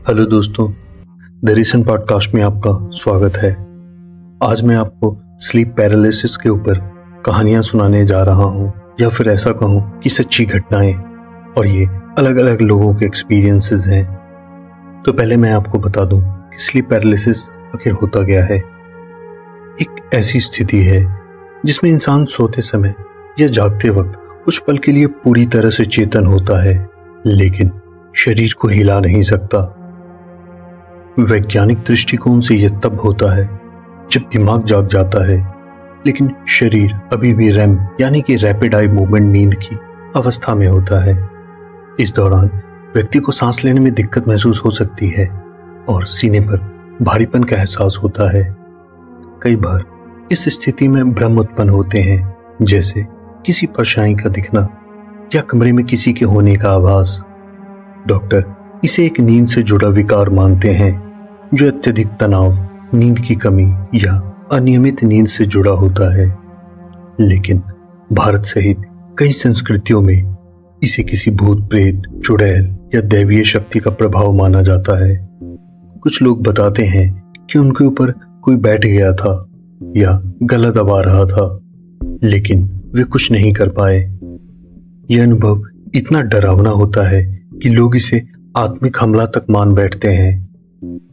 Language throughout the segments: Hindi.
हेलो दोस्तों, द रीसेंट पॉडकास्ट में आपका स्वागत है। आज मैं आपको स्लीप पैरालिसिस के ऊपर कहानियां सुनाने जा रहा हूं, या फिर ऐसा कहूं कि सच्ची घटनाएं, और ये अलग अलग लोगों के एक्सपीरियंसेस हैं। तो पहले मैं आपको बता दूं कि स्लीप पैरालिसिस आखिर होता क्या है। एक ऐसी स्थिति है जिसमें इंसान सोते समय या जागते वक्त कुछ पल के लिए पूरी तरह से चेतन होता है, लेकिन शरीर को हिला नहीं सकता। वैज्ञानिक दृष्टिकोण से यह तब होता है जब दिमाग जाग जाता है, लेकिन शरीर अभी भी रैम यानी कि रैपिड आई मूवमेंट नींद की अवस्था में होता है। इस दौरान व्यक्ति को सांस लेने में दिक्कत महसूस हो सकती है और सीने पर भारीपन का एहसास होता है। कई बार इस स्थिति में भ्रम उत्पन्न होते हैं, जैसे किसी परछाई का दिखना या कमरे में किसी के होने का आभास। डॉक्टर इसे एक नींद से जुड़ा विकार मानते हैं, जो अत्यधिक तनाव, नींद की कमी या अनियमित नींद से जुड़ा होता है। लेकिन भारत सहित कई संस्कृतियों में इसे किसी भूत प्रेत, चुड़ैल या दैवीय शक्ति का प्रभाव माना जाता है। कुछ लोग बताते हैं कि उनके ऊपर कोई बैठ गया था या गला दबा रहा था, लेकिन वे कुछ नहीं कर पाए। यह अनुभव इतना डरावना होता है कि लोग इसे आत्मिक हमला तक मान बैठते हैं।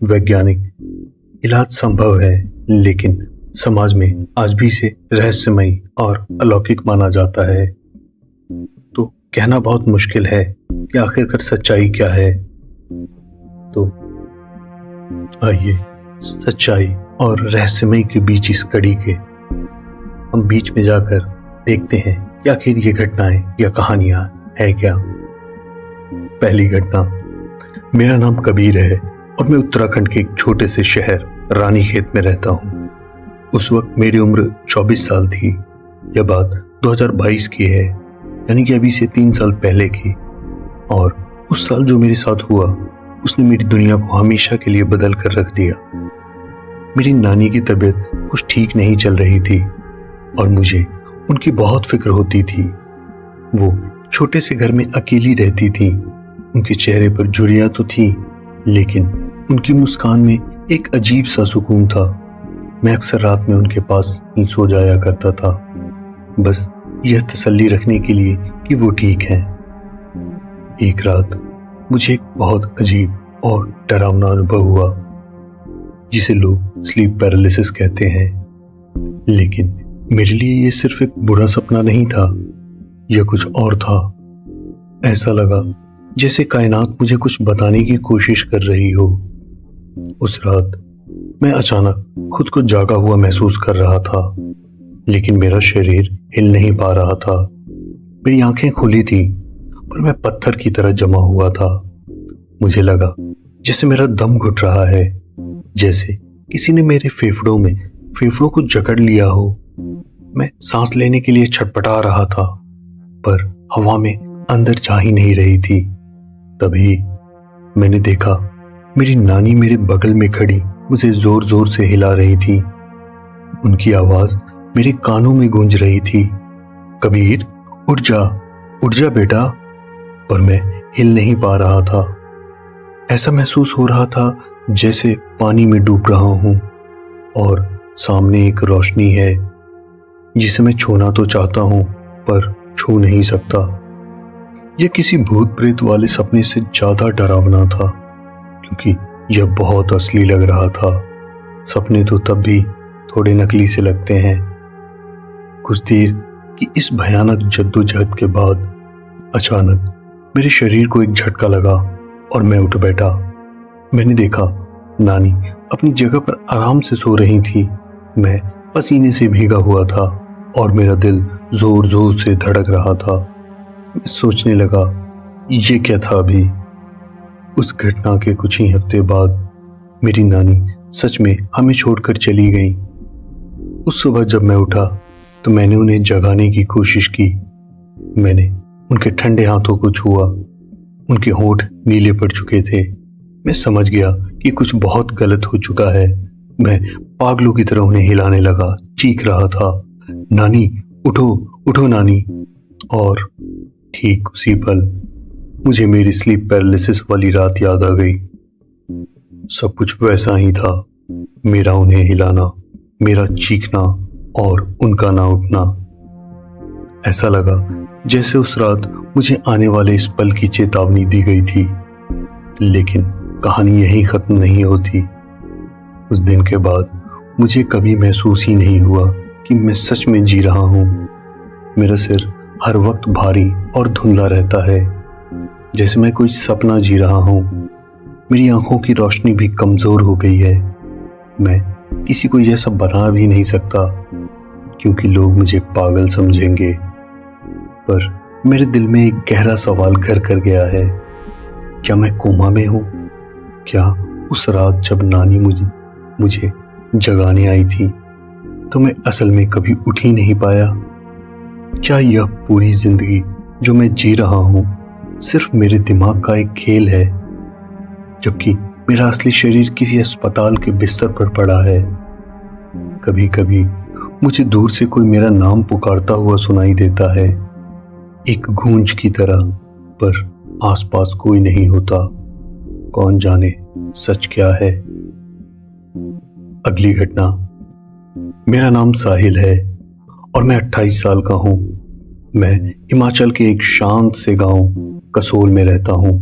वैज्ञानिक इलाज संभव है, लेकिन समाज में आज भी इसे रहस्यमयी और अलौकिक माना जाता है। तो कहना बहुत मुश्किल है कि आखिरकार सच्चाई क्या है। तो आइए सच्चाई और रहस्यमयी के बीच इस कड़ी के हम बीच में जाकर देखते हैं कि आखिर ये घटनाएं या कहानियां है क्या। पहली घटना। मेरा नाम कबीर है और मैं उत्तराखंड के एक छोटे से शहर रानीखेत में रहता हूँ। उस वक्त मेरी उम्र 24 साल थी। यह बात 2022 की है, यानी कि अभी से 3 साल पहले की। और उस साल जो मेरे साथ हुआ, उसने मेरी दुनिया को हमेशा के लिए बदल कर रख दिया। मेरी नानी की तबीयत कुछ ठीक नहीं चल रही थी और मुझे उनकी बहुत फिक्र होती थी। वो छोटे से घर में अकेली रहती थी। उनके चेहरे पर झुर्रियां तो थी, लेकिन उनकी मुस्कान में एक अजीब सा सुकून था। मैं अक्सर रात में उनके पास ही सो जाया करता था, बस यह तसल्ली रखने के लिए कि वो ठीक हैं। एक रात मुझे एक बहुत अजीब और डरावना अनुभव हुआ, जिसे लोग स्लीप पैरालिसिस कहते हैं। लेकिन मेरे लिए यह सिर्फ एक बुरा सपना नहीं था, यह कुछ और था। ऐसा लगा जैसे कायनात मुझे कुछ बताने की कोशिश कर रही हो। उस रात मैं अचानक खुद को जागा हुआ महसूस कर रहा था, लेकिन मेरा शरीर हिल नहीं पा रहा था। मेरी आंखें खुली थी, पर मैं पत्थर की तरह जमा हुआ था। मुझे लगा जैसे मेरा दम घुट रहा है, जैसे किसी ने मेरे फेफड़ों को जकड़ लिया हो। मैं सांस लेने के लिए छटपटा रहा था, पर हवा में अंदर जा ही नहीं रही थी। तभी मैंने देखा मेरी नानी मेरे बगल में खड़ी मुझे जोर जोर से हिला रही थी। उनकी आवाज मेरे कानों में गूंज रही थी, कबीर उठ जा बेटा। पर मैं हिल नहीं पा रहा था। ऐसा महसूस हो रहा था जैसे पानी में डूब रहा हूं और सामने एक रोशनी है जिसे मैं छूना तो चाहता हूं, पर छू नहीं सकता। यह किसी भूत प्रेत वाले सपने से ज्यादा डरावना था, क्योंकि यह बहुत असली लग रहा था। सपने तो तब भी थोड़े नकली से लगते हैं। कुछ देर की इस भयानक जद्दोजहद के बाद अचानक मेरे शरीर को एक झटका लगा और मैं उठ बैठा। मैंने देखा नानी अपनी जगह पर आराम से सो रही थी। मैं पसीने से भीगा हुआ था और मेरा दिल जोर जोर से धड़क रहा था। मैं सोचने लगा, ये क्या था अभी। उस घटना के कुछ ही हफ्ते बाद मेरी नानी सच में हमें छोड़कर चली गई। उस सुबह जब मैं उठा तो मैंने उन्हें जगाने की कोशिश की। मैंने उनके ठंडे हाथों को छुआ। उनके होंठ नीले पड़ चुके थे। मैं समझ गया कि कुछ बहुत गलत हो चुका है। मैं पागलों की तरह उन्हें हिलाने लगा, चीख रहा था, नानी उठो उठो नानी। और ठीक उसी पल मुझे मेरी स्लीप पैरालिसिस वाली रात याद आ गई। सब कुछ वैसा ही था। मेरा उन्हें हिलाना, मेरा चीखना और उनका ना उठना। ऐसा लगा जैसे उस रात मुझे आने वाले इस पल की चेतावनी दी गई थी। लेकिन कहानी यहीं खत्म नहीं होती। उस दिन के बाद मुझे कभी महसूस ही नहीं हुआ कि मैं सच में जी रहा हूं। मेरा सिर हर वक्त भारी और धुंधला रहता है, जैसे मैं कोई सपना जी रहा हूं। मेरी आंखों की रोशनी भी कमजोर हो गई है। मैं किसी को यह सब बता भी नहीं सकता, क्योंकि लोग मुझे पागल समझेंगे। पर मेरे दिल में एक गहरा सवाल घर कर गया है। क्या मैं कोमा में हूं? क्या उस रात जब नानी मुझे जगाने आई थी तो मैं असल में कभी उठ ही नहीं पाया? क्या यह पूरी जिंदगी जो मैं जी रहा हूं सिर्फ मेरे दिमाग का एक खेल है, जबकि मेरा असली शरीर किसी अस्पताल के बिस्तर पर पड़ा है? कभी कभी मुझे दूर से कोई मेरा नाम पुकारता हुआ सुनाई देता है, एक गूंज की तरह, पर आसपास कोई नहीं होता। कौन जाने सच क्या है। अगली घटना। मेरा नाम साहिल है और मैं 28 साल का हूं। मैं हिमाचल के एक शांत से गांव कसोल में रहता हूं।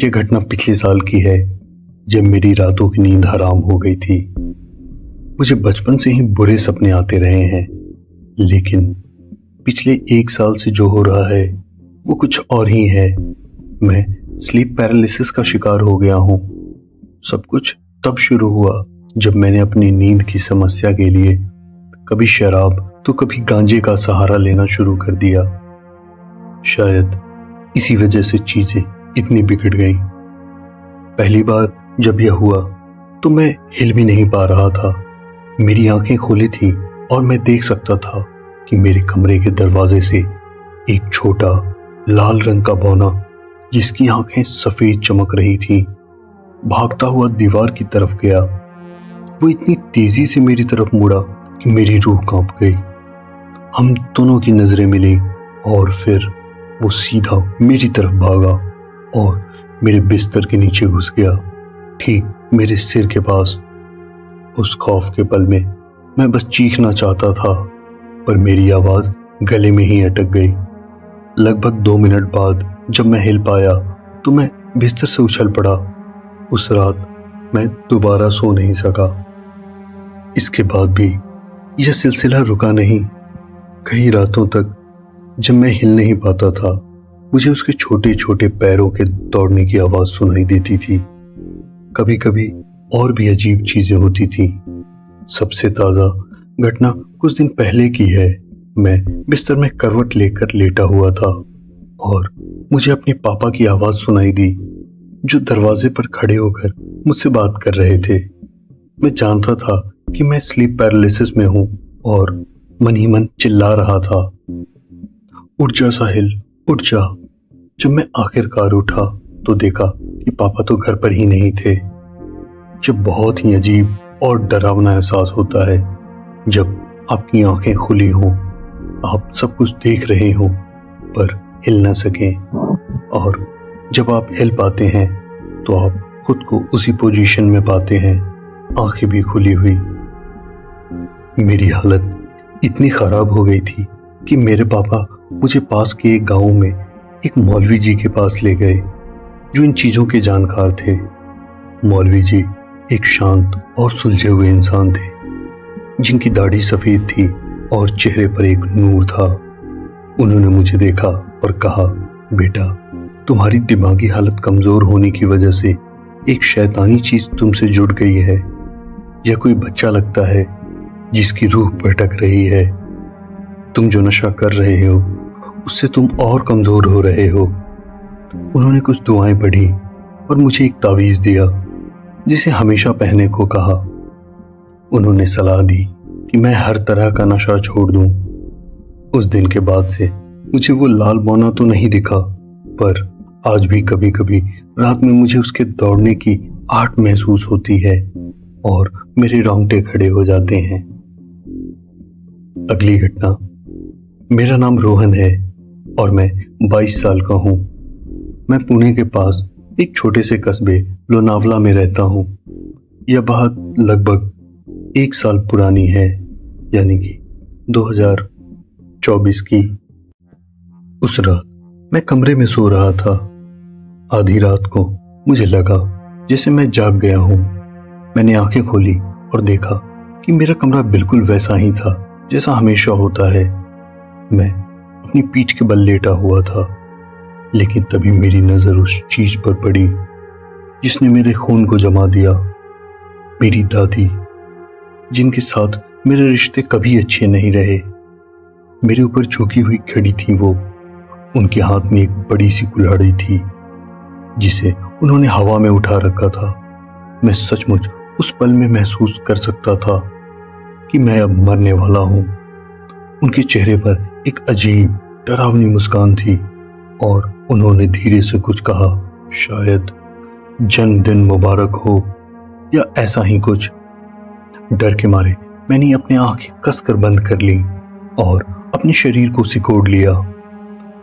यह घटना पिछले साल की है, जब मेरी रातों की नींद हराम हो गई थी। मुझे बचपन से ही बुरे सपने आते रहे हैं, लेकिन पिछले 1 साल से जो हो रहा है वो कुछ और ही है। मैं स्लीप पैरालिसिस का शिकार हो गया हूं। सब कुछ तब शुरू हुआ जब मैंने अपनी नींद की समस्या के लिए कभी शराब तो कभी गांजे का सहारा लेना शुरू कर दिया। शायद इसी वजह से चीजें इतनी बिगड़ गईं। पहली बार जब यह हुआ तो मैं हिल भी नहीं पा रहा था। मेरी आंखें खुली थी और मैं देख सकता था कि मेरे कमरे के दरवाजे से एक छोटा लाल रंग का बौना, जिसकी आंखें सफेद चमक रही थी, भागता हुआ दीवार की तरफ गया। वो इतनी तेजी से मेरी तरफ मुड़ा कि मेरी रूह कांप गई। हम दोनों की नजरें मिली और फिर वो सीधा मेरी तरफ भागा और मेरे बिस्तर के नीचे घुस गया, ठीक मेरे सिर के पास। उस खौफ के पल में मैं बस चीखना चाहता था, पर मेरी आवाज गले में ही अटक गई। लगभग 2 मिनट बाद जब मैं हिल पाया तो मैं बिस्तर से उछल पड़ा। उस रात मैं दोबारा सो नहीं सका। इसके बाद भी यह सिलसिला रुका नहीं। कई रातों तक जब मैं हिल नहीं पाता था, मुझे उसके छोटे छोटे पैरों के दौड़ने की आवाज सुनाई देती थी। कभी कभी और भी अजीब चीजें होती थी। सबसे ताजा घटना कुछ दिन पहले की है। मैं बिस्तर में करवट लेकर लेटा हुआ था और मुझे अपने पापा की आवाज सुनाई दी, जो दरवाजे पर खड़े होकर मुझसे बात कर रहे थे। मैं जानता था कि मैं स्लीप पैरालिसिस में हूं और मन ही मन चिल्ला रहा था, उठ जा साहिल, उठ जा। जब मैं आखिरकार उठा तो देखा कि पापा तो घर पर ही नहीं थे। जब बहुत ही अजीब और डरावना एहसास होता है जब आपकी आंखें खुली हों, आप सब कुछ देख रहे हो पर हिल ना सकें, और जब आप हिल पाते हैं तो आप खुद को उसी पोजीशन में पाते हैं, आंखें भी खुली हुई। मेरी हालत इतनी खराब हो गई थी कि मेरे पापा मुझे पास के एक गांव में एक मौलवी जी के पास ले गए, जो इन चीजों के जानकार थे। मौलवी जी एक शांत और सुलझे हुए इंसान थे, जिनकी दाढ़ी सफेद थी और चेहरे पर एक नूर था। उन्होंने मुझे देखा और कहा, बेटा, तुम्हारी दिमागी हालत कमजोर होने की वजह से एक शैतानी चीज तुमसे जुड़ गई है। यह कोई बच्चा लगता है जिसकी रूह भटक रही है। तुम जो नशा कर रहे हो उससे तुम और कमजोर हो रहे हो। उन्होंने कुछ दुआएं पढ़ी और मुझे एक तावीज दिया, जिसे हमेशा पहनने को कहा। उन्होंने सलाह दी कि मैं हर तरह का नशा छोड़ दूं। उस दिन के बाद से मुझे वो लाल बौना तो नहीं दिखा, पर आज भी कभी कभी रात में मुझे उसके दौड़ने की आहट महसूस होती है और मेरे रोंगटे खड़े हो जाते हैं। अगली घटना। मेरा नाम रोहन है और मैं 22 साल का हूं। मैं पुणे के पास एक छोटे से कस्बे लोनावला में रहता हूँ। यह बात लगभग 1 साल पुरानी है, यानी कि 2024 की। उस रात मैं कमरे में सो रहा था। आधी रात को मुझे लगा जैसे मैं जाग गया हूँ। मैंने आंखें खोली और देखा कि मेरा कमरा बिल्कुल वैसा ही था जैसा हमेशा होता है। मैं अपनी पीठ के बल लेटा हुआ था, लेकिन तभी मेरी नजर उस चीज पर पड़ी जिसने मेरे खून को जमा दिया। मेरी दादी, जिनके साथ मेरे रिश्ते कभी अच्छे नहीं रहे, मेरे ऊपर झुकी हुई खड़ी थी। वो, उनके हाथ में एक बड़ी सी कुल्हाड़ी थी जिसे उन्होंने हवा में उठा रखा था। मैं सचमुच उस पल में महसूस कर सकता था कि मैं अब मरने वाला हूं। उनके चेहरे पर एक अजीब डरावनी मुस्कान थी और उन्होंने धीरे से कुछ कहा, शायद जन्मदिन मुबारक हो या ऐसा ही कुछ। डर के मारे मैंने अपनी आंखें कसकर बंद कर ली और अपने शरीर को सिकोड़ लिया।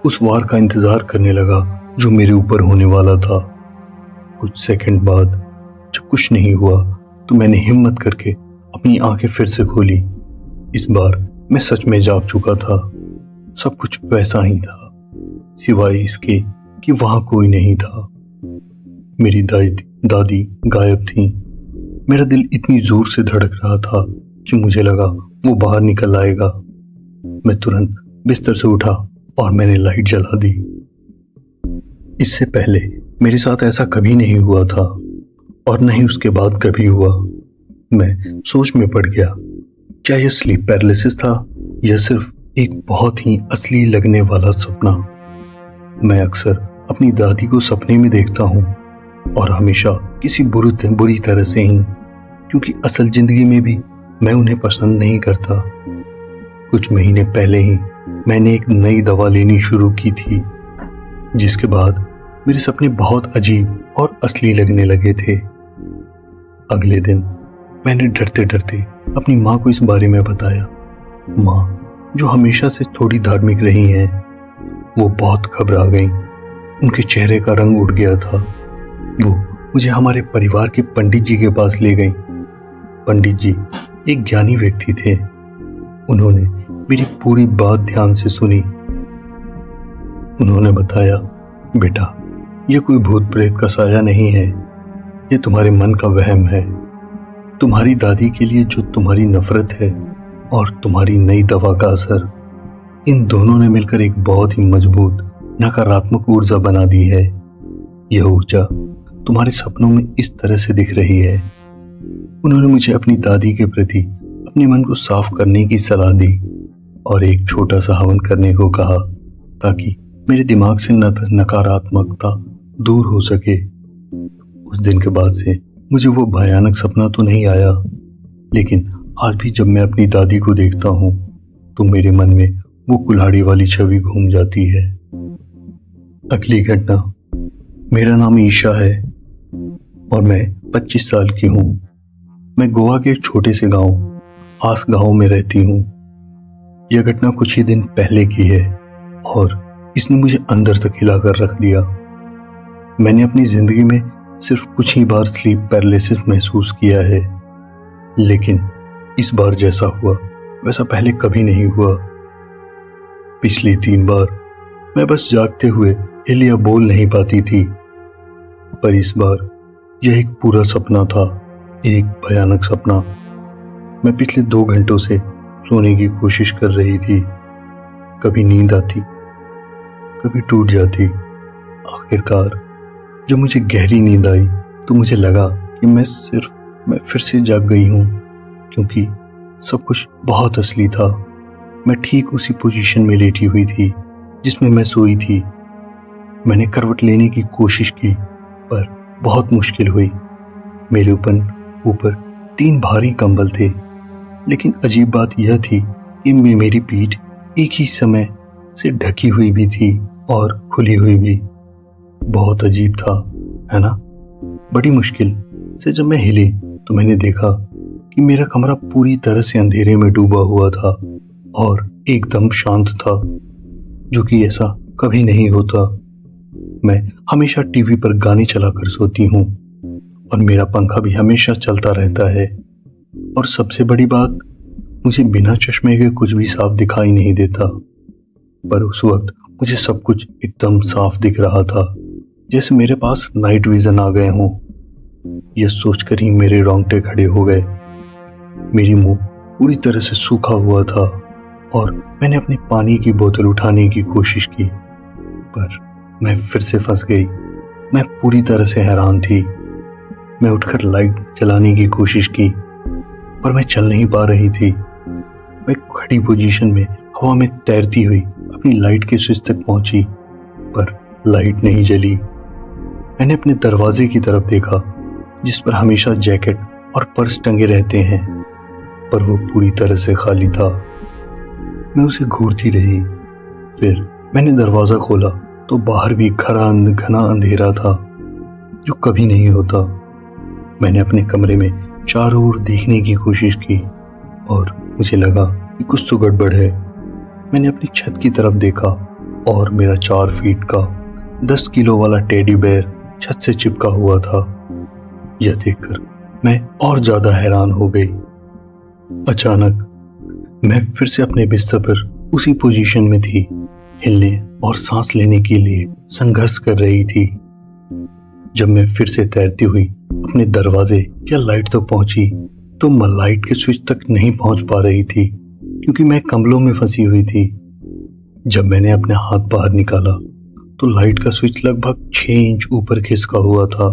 उस वार का इंतजार करने लगा जो मेरे ऊपर होने वाला था। कुछ सेकंड बाद जब कुछ नहीं हुआ तो मैंने हिम्मत करके अपनी आंखें फिर से खोली। इस बार मैं सच में जाग चुका था। सब कुछ वैसा ही था, सिवाय इसके कि वहां कोई नहीं था। मेरी दादी गायब थी। मेरा दिल इतनी जोर से धड़क रहा था कि मुझे लगा वो बाहर निकल आएगा। मैं तुरंत बिस्तर से उठा और मैंने लाइट जला दी। इससे पहले मेरे साथ ऐसा कभी नहीं हुआ था और न ही उसके बाद कभी हुआ। मैं सोच में पड़ गया, क्या यह स्लीप पैरालिसिस था या सिर्फ एक बहुत ही असली लगने वाला सपना। मैं अक्सर अपनी दादी को सपने में देखता हूँ और हमेशा किसी बुरी तरह से ही, क्योंकि असल जिंदगी में भी मैं उन्हें पसंद नहीं करता। कुछ महीने पहले ही मैंने एक नई दवा लेनी शुरू की थी, जिसके बाद मेरे सपने बहुत अजीब और असली लगने लगे थे। अगले दिन मैंने डरते डरते अपनी माँ को इस बारे में बताया। माँ, जो हमेशा से थोड़ी धार्मिक रही हैं, वो बहुत घबरा गईं। उनके चेहरे का रंग उड़ गया था। वो मुझे हमारे परिवार के पंडित जी के पास ले गईं। पंडित जी एक ज्ञानी व्यक्ति थे। उन्होंने मेरी पूरी बात ध्यान से सुनी। उन्होंने बताया, बेटा, यह कोई भूत प्रेत का साया नहीं है, यह तुम्हारे मन का वहम है। तुम्हारी दादी के लिए जो तुम्हारी नफरत है और तुम्हारी नई दवा का असर, इन दोनों ने मिलकर एक बहुत ही मजबूत नकारात्मक ऊर्जा बना दी है। यह ऊर्जा तुम्हारे सपनों में इस तरह से दिख रही है। उन्होंने मुझे अपनी दादी के प्रति अपने मन को साफ करने की सलाह दी और एक छोटा सा हवन करने को कहा, ताकि मेरे दिमाग से नकारात्मकता दूर हो सके। उस दिन के बाद से मुझे वो भयानक सपना तो नहीं आया, लेकिन आज भी जब मैं अपनी दादी को देखता हूँ तो मेरे मन में वो कुल्हाड़ी वाली छवि घूम जाती है। अगली घटना, मेरा नाम ईशा है और मैं 25 साल की हूँ। मैं गोवा के एक छोटे से गांव आस गांव में रहती हूँ। यह घटना कुछ ही दिन पहले की है और इसने मुझे अंदर तक हिला कर रख दिया। मैंने अपनी जिंदगी में सिर्फ कुछ ही बार स्लीप पैरालिसिस महसूस किया है, लेकिन इस बार जैसा हुआ वैसा पहले कभी नहीं हुआ। पिछली 3 बार मैं बस जागते हुए हिल या बोल नहीं पाती थी, पर इस बार यह एक पूरा सपना था, एक भयानक सपना। मैं पिछले 2 घंटों से सोने की कोशिश कर रही थी। कभी नींद आती, कभी टूट जाती। आखिरकार जब मुझे गहरी नींद आई तो मुझे लगा कि मैं फिर से जाग गई हूँ, क्योंकि सब कुछ बहुत असली था। मैं ठीक उसी पोजीशन में लेटी हुई थी जिसमें मैं सोई थी। मैंने करवट लेने की कोशिश की, पर बहुत मुश्किल हुई। मेरे ऊपर 3 भारी कंबल थे, लेकिन अजीब बात यह थी कि मेरी पीठ एक ही समय से ढकी हुई भी थी और खुली हुई भी। बहुत अजीब था, है ना? बड़ी मुश्किल से जब मैं हिली तो मैंने देखा कि मेरा कमरा पूरी तरह से अंधेरे में डूबा हुआ था और एकदम शांत था, जो कि ऐसा कभी नहीं होता। मैं हमेशा टीवी पर गाने चलाकर सोती हूँ, और मेरा पंखा भी हमेशा चलता रहता है। और सबसे बड़ी बात, मुझे बिना चश्मे के कुछ भी साफ दिखाई नहीं देता। पर उस वक्त मुझे सब कुछ एकदम साफ दिख रहा था, जैसे मेरे पास नाइट विजन आ गए हों। यह सोचकर ही मेरे रोंगटे खड़े हो गए। मेरी मुंह पूरी तरह से सूखा हुआ था और मैंने अपनी पानी की बोतल उठाने की कोशिश की, पर मैं फिर से फंस गई। मैं पूरी तरह से हैरान थी। मैं उठकर लाइट जलाने की कोशिश की, पर मैं चल नहीं पा रही थी। मैं खड़ी पोजीशन में हवा में तैरती हुई अपनी लाइट के स्विच तक पहुंची, पर लाइट नहीं जली। मैंने अपने दरवाजे की तरफ देखा, जिस पर हमेशा जैकेट और पर्स टंगे रहते हैं, पर वो पूरी तरह से खाली था। मैं उसे घूरती रही। फिर मैंने दरवाजा खोला तो बाहर भी घना अंधेरा था, जो कभी नहीं होता। मैंने अपने कमरे में चारों ओर देखने की कोशिश की और मुझे लगा कि कुछ तो गड़बड़ है। मैंने अपनी छत की तरफ देखा और मेरा 4 फीट का 10 किलो वाला टेडी बेयर छत से चिपका हुआ था। यह देखकर मैं और ज्यादा हैरान हो गई। अचानक मैं फिर से अपने बिस्तर पर उसी पोजीशन में थी, हिलने और सांस लेने के लिए संघर्ष कर रही थी। जब मैं फिर से तैरती हुई अपने दरवाजे या लाइट तक पहुंची, तो मैं लाइट के स्विच तक नहीं पहुंच पा रही थी, क्योंकि मैं कंबलों में फंसी हुई थी। जब मैंने अपने हाथ बाहर निकाला तो लाइट का स्विच लगभग 6 इंच ऊपर खिसका हुआ था।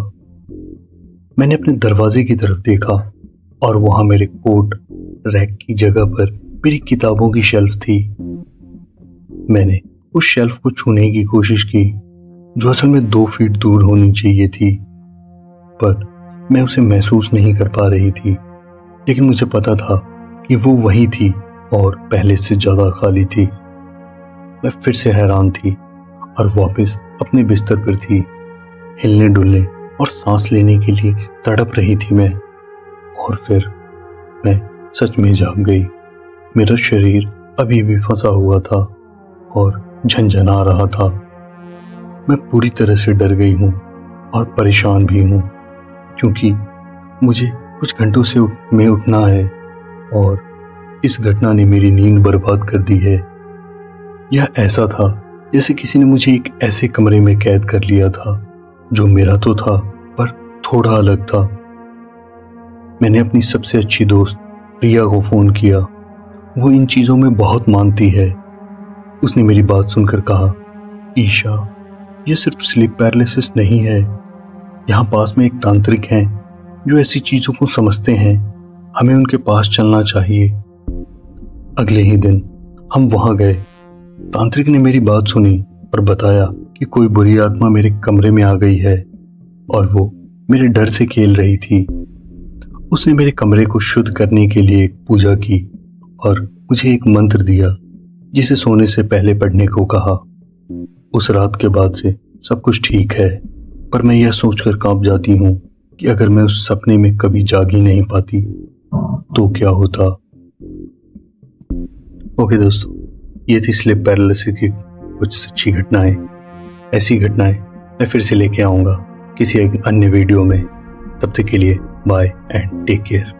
मैंने अपने दरवाजे की तरफ देखा और वहां मेरे कोट रैक की जगह पर मेरी किताबों की शेल्फ थी। मैंने उस शेल्फ को छूने की कोशिश की, जो असल में 2 फीट दूर होनी चाहिए थी, पर मैं उसे महसूस नहीं कर पा रही थी। लेकिन मुझे पता था कि वो वही थी और पहले से ज्यादा खाली थी। मैं फिर से हैरान थी और वापस अपने बिस्तर पर थी। हिलने डुलने और सांस लेने के लिए तड़प रही थी मैं। और फिर मैं सच में जाग गई। मेरा शरीर अभी भी फंसा हुआ था और झनझना रहा था। मैं पूरी तरह से डर गई हूँ और परेशान भी हूँ, क्योंकि मुझे कुछ घंटों से में उठना है और इस घटना ने मेरी नींद बर्बाद कर दी है। यह ऐसा था जैसे किसी ने मुझे एक ऐसे कमरे में कैद कर लिया था, जो मेरा तो था पर थोड़ा अलग था। मैंने अपनी सबसे अच्छी दोस्त प्रिया को फोन किया। वो इन चीजों में बहुत मानती है। उसने मेरी बात सुनकर कहा, ईशा, यह सिर्फ स्लीप पैरालिसिस नहीं है। यहाँ पास में एक तांत्रिक हैं जो ऐसी चीजों को समझते हैं। हमें उनके पास चलना चाहिए। अगले ही दिन हम वहां गए। तांत्रिक ने मेरी बात सुनी और बताया कि कोई बुरी आत्मा मेरे कमरे में आ गई है और वो मेरे डर से खेल रही थी। उसने मेरे कमरे को शुद्ध करने के लिए एक पूजा की और मुझे एक मंत्र दिया, जिसे सोने से पहले पढ़ने को कहा। उस रात के बाद से सब कुछ ठीक है, पर मैं यह सोचकर कांप जाती हूँ कि अगर मैं उस सपने में कभी जाग ही नहीं पाती तो क्या होता। ओके दोस्तों, ये थी स्लीप पैरालिसिस की कुछ सच्ची घटनाएं। ऐसी घटनाएं मैं फिर से लेके आऊंगा किसी एक अन्य वीडियो में। तब तक के लिए बाय एंड टेक केयर।